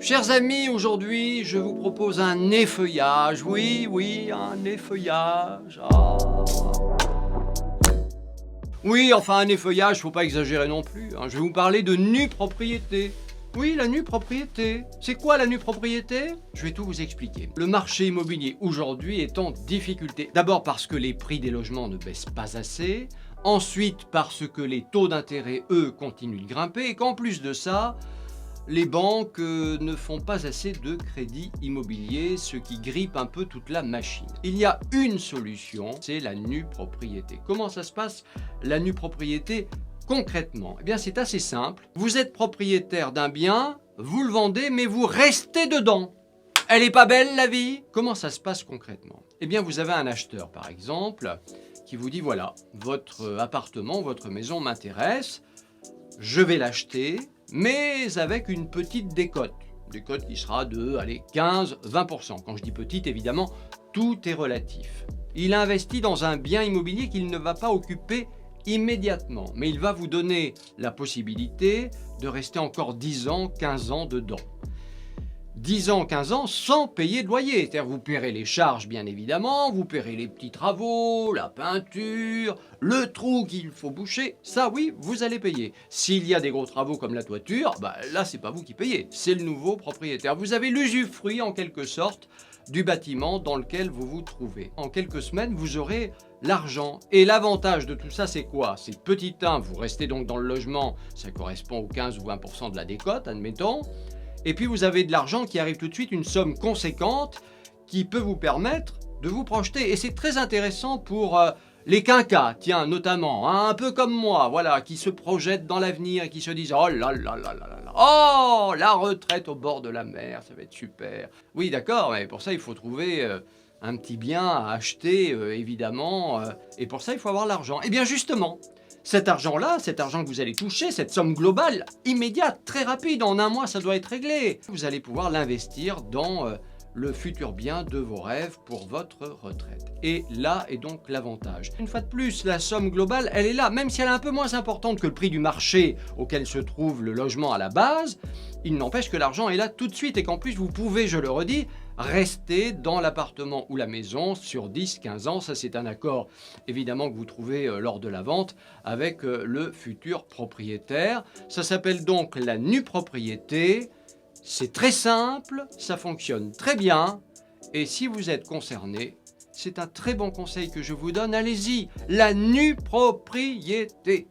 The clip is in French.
Chers amis, aujourd'hui, je vous propose un effeuillage. Oui, un effeuillage. Ah. Oui, enfin, un effeuillage, faut pas exagérer non plus, hein. Je vais vous parler de nue propriété. Oui, la nue propriété. C'est quoi la nue propriété? Je vais tout vous expliquer. Le marché immobilier aujourd'hui est en difficulté. D'abord parce que les prix des logements ne baissent pas assez. Ensuite parce que les taux d'intérêt, eux, continuent de grimper. Et qu'en plus de ça, les banques ne font pas assez de crédit immobilier, ce qui grippe un peu toute la machine. Il y a une solution, c'est la nue propriété. Comment ça se passe, la nue propriété, concrètement? Eh bien, c'est assez simple. Vous êtes propriétaire d'un bien, vous le vendez, mais vous restez dedans. Elle est pas belle, la vie? Comment ça se passe concrètement? Eh bien, vous avez un acheteur, par exemple, qui vous dit, voilà, votre appartement, votre maison m'intéresse, je vais l'acheter, mais avec une petite décote. Décote qui sera de, 15-20%. Quand je dis petite, évidemment, tout est relatif. Il investit dans un bien immobilier qu'il ne va pas occuper immédiatement, mais il va vous donner la possibilité de rester encore 10 ans, 15 ans dedans. 10 ans, 15 ans sans payer de loyer. C'est-à-dire vous paierez les charges bien évidemment, vous paierez les petits travaux, la peinture, le trou qu'il faut boucher, ça oui, vous allez payer. S'il y a des gros travaux comme la toiture, là c'est pas vous qui payez, c'est le nouveau propriétaire. Vous avez l'usufruit en quelque sorte du bâtiment dans lequel vous vous trouvez. En quelques semaines, vous aurez l'argent. Et l'avantage de tout ça, c'est quoi? C'est petit 1, vous restez donc dans le logement, ça correspond aux 15 ou 20% de la décote, admettons. Et puis vous avez de l'argent qui arrive tout de suite, une somme conséquente qui peut vous permettre de vous projeter. Et c'est très intéressant pour les quinquas, tiens, notamment, hein, un peu comme moi, voilà, qui se projettent dans l'avenir et qui se disent « Oh là là là là là, oh, la retraite au bord de la mer, ça va être super ». Oui, d'accord, mais pour ça, il faut trouver un petit bien à acheter, évidemment, et pour ça, il faut avoir l'argent. Eh bien, justement, cet argent-là, cet argent que vous allez toucher, cette somme globale, immédiate, très rapide, en un mois, ça doit être réglé. Vous allez pouvoir l'investir dans le futur bien de vos rêves pour votre retraite. Et là est donc l'avantage. Une fois de plus, la somme globale, elle est là, même si elle est un peu moins importante que le prix du marché auquel se trouve le logement à la base, il n'empêche que l'argent est là tout de suite et qu'en plus vous pouvez, je le redis, rester dans l'appartement ou la maison sur 10-15 ans. Ça, c'est un accord évidemment que vous trouvez lors de la vente avec le futur propriétaire. Ça s'appelle donc la nue propriété. C'est très simple, ça fonctionne très bien. Et si vous êtes concerné, c'est un très bon conseil que je vous donne. Allez-y, la nue propriété.